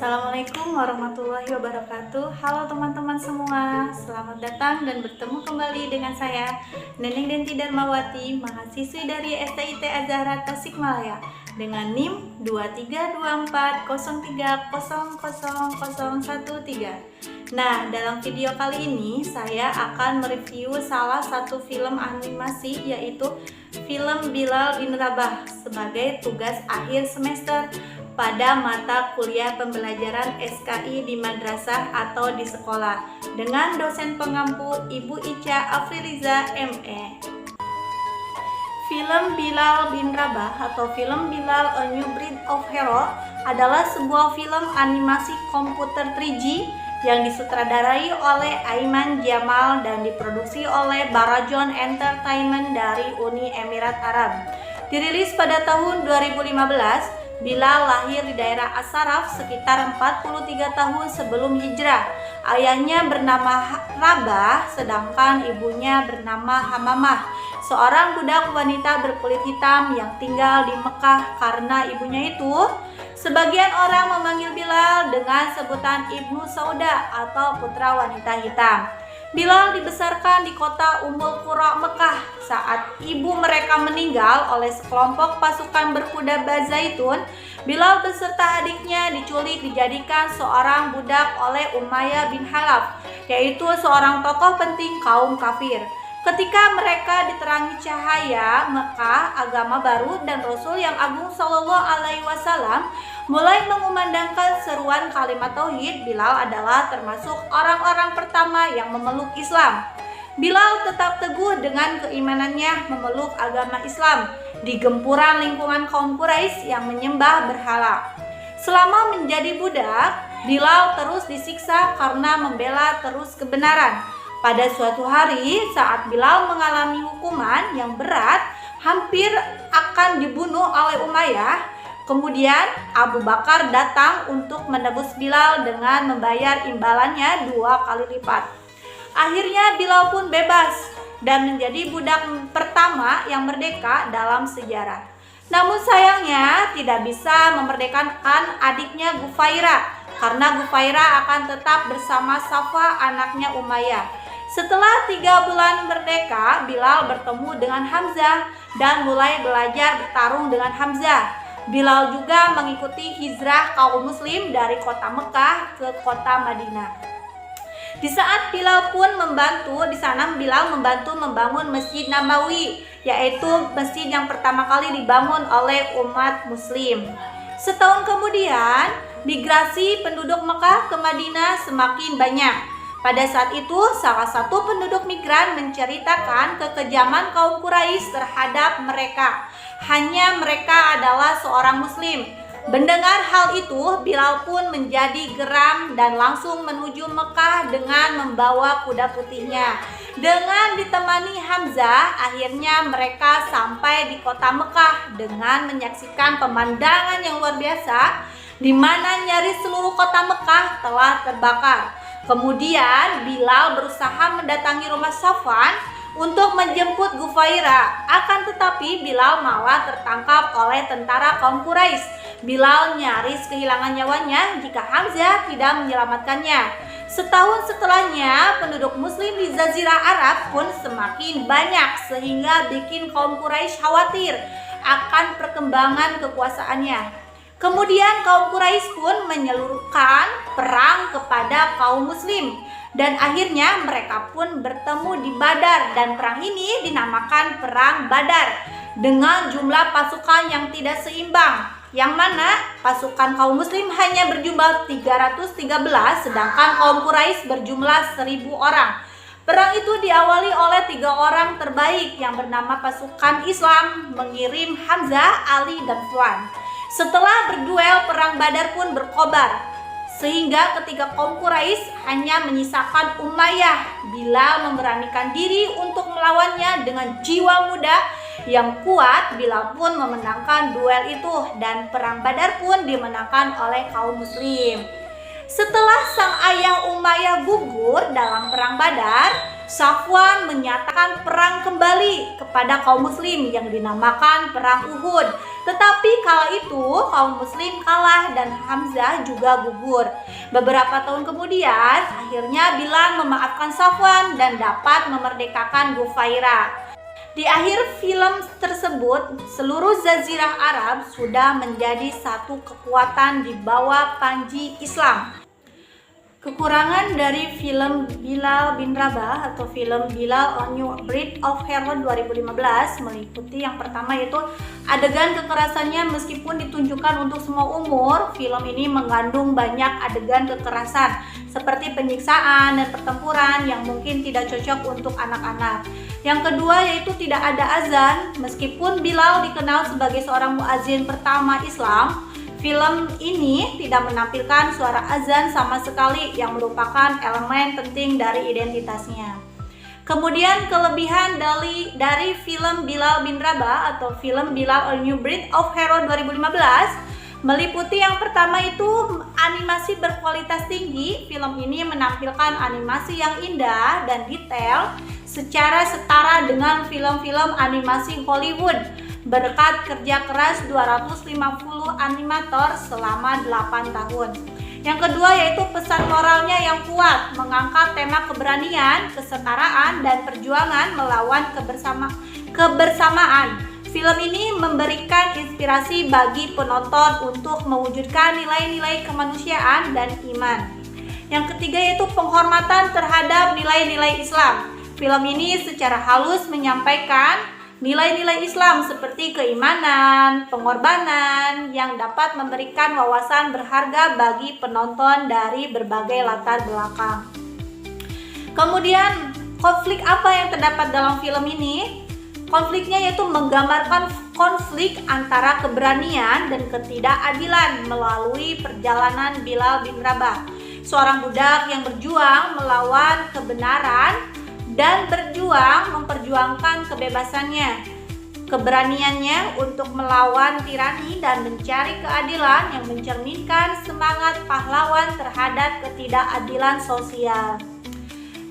Assalamualaikum warahmatullahi wabarakatuh. Halo teman-teman semua, selamat datang dan bertemu kembali dengan saya Neneng Denti Darmawati, mahasiswi dari STIT Azahra Tasikmalaya dengan NIM 232403000013. Nah, dalam video kali ini saya akan mereview salah satu film animasi, yaitu film Bilal bin Rabah sebagai tugas akhir semester pada mata kuliah pembelajaran SKI di madrasah atau di sekolah dengan dosen pengampu Ibu Ica Afriliza ME. Film Bilal bin Rabah atau film Bilal A New Breed of Hero adalah sebuah film animasi komputer 3G yang disutradarai oleh Aiman Jamal dan diproduksi oleh Barajon Entertainment dari Uni Emirat Arab. Dirilis pada tahun 2015, Bilal lahir di daerah As-Saraf sekitar 43 tahun sebelum hijrah. Ayahnya bernama Rabah, sedangkan ibunya bernama Hamamah, seorang budak wanita berkulit hitam yang tinggal di Mekah. Karena ibunya itu, sebagian orang memanggil Bilal dengan sebutan Ibnu Sauda atau putra wanita hitam. Bilal dibesarkan di kota Ummul Qura Mekah. Saat ibu mereka meninggal oleh sekelompok pasukan berkuda Bazaitun, Bilal beserta adiknya diculik dijadikan seorang budak oleh Umayyah bin Khalaf, yaitu seorang tokoh penting kaum kafir. Ketika mereka diterangi cahaya Mekah, agama baru dan Rasul yang Agung Shallallahu Alaihi Wasallam mulai mengumandangkan seruan kalimat tauhid, Bilal adalah termasuk orang-orang pertama yang memeluk Islam. Bilal tetap teguh dengan keimanannya memeluk agama Islam di gempuran lingkungan kaum Quraisy yang menyembah berhala. Selama menjadi budak, Bilal terus disiksa karena membela terus kebenaran. Pada suatu hari, saat Bilal mengalami hukuman yang berat, hampir akan dibunuh oleh Umayyah, kemudian Abu Bakar datang untuk menebus Bilal dengan membayar imbalannya 2 kali lipat. Akhirnya Bilal pun bebas dan menjadi budak pertama yang merdeka dalam sejarah. Namun sayangnya tidak bisa memerdekakan adiknya Gufaira, karena Gufaira akan tetap bersama Safa, anaknya Umayyah. Setelah 3 bulan merdeka, Bilal bertemu dengan Hamzah dan mulai belajar bertarung dengan Hamzah. Bilal juga mengikuti hijrah kaum muslim dari kota Mekah ke kota Madinah. Di saat Bilal pun membantu, di sana Bilal membantu membangun Masjid Nabawi, yaitu masjid yang pertama kali dibangun oleh umat muslim. Setahun kemudian, migrasi penduduk Mekah ke Madinah semakin banyak. Pada saat itu, salah satu penduduk migran menceritakan kekejaman kaum Quraisy terhadap mereka. Hanya mereka adalah seorang muslim. Mendengar hal itu, Bilal pun menjadi geram dan langsung menuju Mekah dengan membawa kuda putihnya. Dengan ditemani Hamzah, akhirnya mereka sampai di kota Mekah dengan menyaksikan pemandangan yang luar biasa, di mana nyaris seluruh kota Mekah telah terbakar. Kemudian Bilal berusaha mendatangi rumah Safwan untuk menjemput Gufaira. Akan tetapi Bilal malah tertangkap oleh tentara kaum Quraisy. Bilal nyaris kehilangan nyawanya jika Hamzah tidak menyelamatkannya. Setahun setelahnya, penduduk muslim di Jazirah Arab pun semakin banyak sehingga bikin kaum Quraisy khawatir akan perkembangan kekuasaannya. Kemudian kaum Quraisy pun menyeluruhkan perang kepada kaum muslim dan akhirnya mereka pun bertemu di Badar, dan perang ini dinamakan Perang Badar dengan jumlah pasukan yang tidak seimbang, yang mana pasukan kaum muslim hanya berjumlah 313 sedangkan kaum Quraisy berjumlah 1000 orang. Perang itu diawali oleh 3 orang terbaik yang bernama pasukan Islam mengirim Hamzah, Ali, dan Fuan. Setelah berduel, perang Badar pun berkobar, sehingga ketika kaum Quraisy hanya menyisakan Umayyah, Bilal memberanikan diri untuk melawannya dengan jiwa muda yang kuat. Bilal pun memenangkan duel itu dan perang Badar pun dimenangkan oleh kaum muslim. Setelah sang ayah Umayyah gugur dalam perang Badar, Safwan menyatakan perang kembali kepada kaum muslim yang dinamakan Perang Uhud. Tetapi kala itu kaum muslim kalah dan Hamzah juga gugur. Beberapa tahun kemudian akhirnya Bilal memaafkan Safwan dan dapat memerdekakan Gufairah. Di akhir film tersebut, seluruh Jazirah Arab sudah menjadi satu kekuatan di bawah panji Islam. Kekurangan dari film Bilal bin Rabah atau film Bilal A New Breed of Hero 2015 meliputi yang pertama yaitu adegan kekerasannya meskipun ditunjukkan untuk semua umur. Film ini mengandung banyak adegan kekerasan seperti penyiksaan dan pertempuran yang mungkin tidak cocok untuk anak-anak. Yang kedua yaitu tidak ada azan. Meskipun Bilal dikenal sebagai seorang muazin pertama Islam, film ini tidak menampilkan suara azan sama sekali yang merupakan elemen penting dari identitasnya. Kemudian kelebihan dari film Bilal bin Rabah atau film Bilal A New Breed of Hero 2015 meliputi yang pertama itu animasi berkualitas tinggi. Film ini menampilkan animasi yang indah dan detail secara setara dengan film-film animasi Hollywood berkat kerja keras 250 animator selama 8 tahun. Yang kedua yaitu pesan moralnya yang kuat, mengangkat tema keberanian, kesetaraan, dan perjuangan melawan kebersamaan. Film ini memberikan inspirasi bagi penonton untuk mewujudkan nilai-nilai kemanusiaan dan iman. Yang ketiga yaitu penghormatan terhadap nilai-nilai Islam. Film ini secara halus menyampaikan nilai-nilai Islam seperti keimanan, pengorbanan yang dapat memberikan wawasan berharga bagi penonton dari berbagai latar belakang. Kemudian konflik apa yang terdapat dalam film ini? Konfliknya yaitu menggambarkan konflik antara keberanian dan ketidakadilan melalui perjalanan Bilal bin Rabah, seorang budak yang berjuang melawan kebenaran dan memperjuangkan kebebasannya, keberaniannya untuk melawan tirani dan mencari keadilan yang mencerminkan semangat pahlawan terhadap ketidakadilan sosial.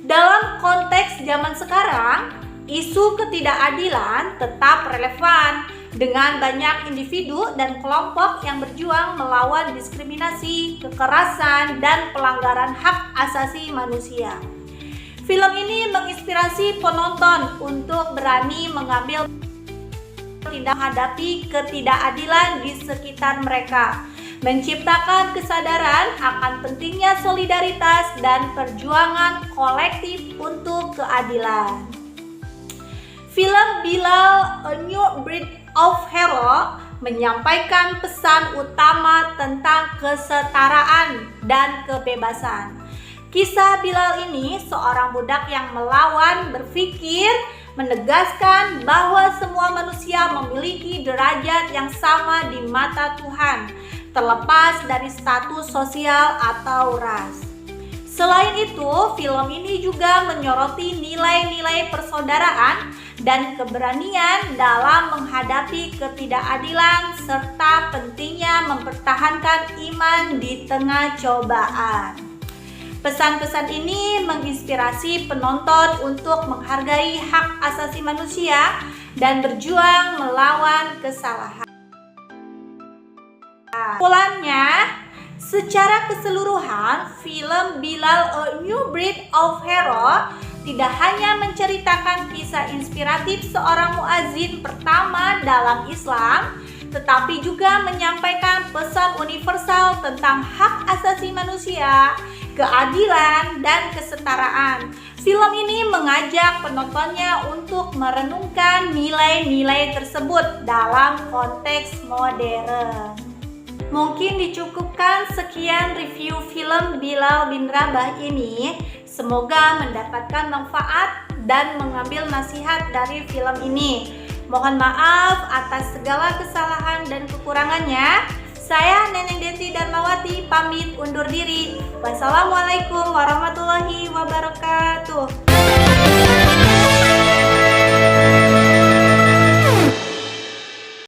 Dalam konteks zaman sekarang, isu ketidakadilan tetap relevan dengan banyak individu dan kelompok yang berjuang melawan diskriminasi, kekerasan, dan pelanggaran hak asasi manusia. Film ini menginspirasi penonton untuk berani mengambil tindakan menghadapi ketidakadilan di sekitar mereka, menciptakan kesadaran akan pentingnya solidaritas dan perjuangan kolektif untuk keadilan. Film Bilal A New Breed of Hero menyampaikan pesan utama tentang kesetaraan dan kebebasan. Kisah Bilal ini seorang budak yang melawan, berpikir, menegaskan bahwa semua manusia memiliki derajat yang sama di mata Tuhan, terlepas dari status sosial atau ras. Selain itu, film ini juga menyoroti nilai-nilai persaudaraan dan keberanian dalam menghadapi ketidakadilan serta pentingnya mempertahankan iman di tengah cobaan. Pesan-pesan ini menginspirasi penonton untuk menghargai hak asasi manusia dan berjuang melawan kesalahan. Kesimpulannya, secara keseluruhan, film Bilal A New Breed of Hero tidak hanya menceritakan kisah inspiratif seorang muazin pertama dalam Islam, tetapi juga menyampaikan pesan universal tentang hak asasi manusia, keadilan, dan kesetaraan. Film ini mengajak penontonnya untuk merenungkan nilai-nilai tersebut dalam konteks modern. Mungkin dicukupkan sekian review film Bilal bin Rabah ini. Semoga mendapatkan manfaat dan mengambil nasihat dari film ini. Mohon maaf atas segala kesalahan dan kekurangannya. Saya Neneng Denti Darmawati pamit undur diri. Wassalamualaikum warahmatullahi wabarakatuh.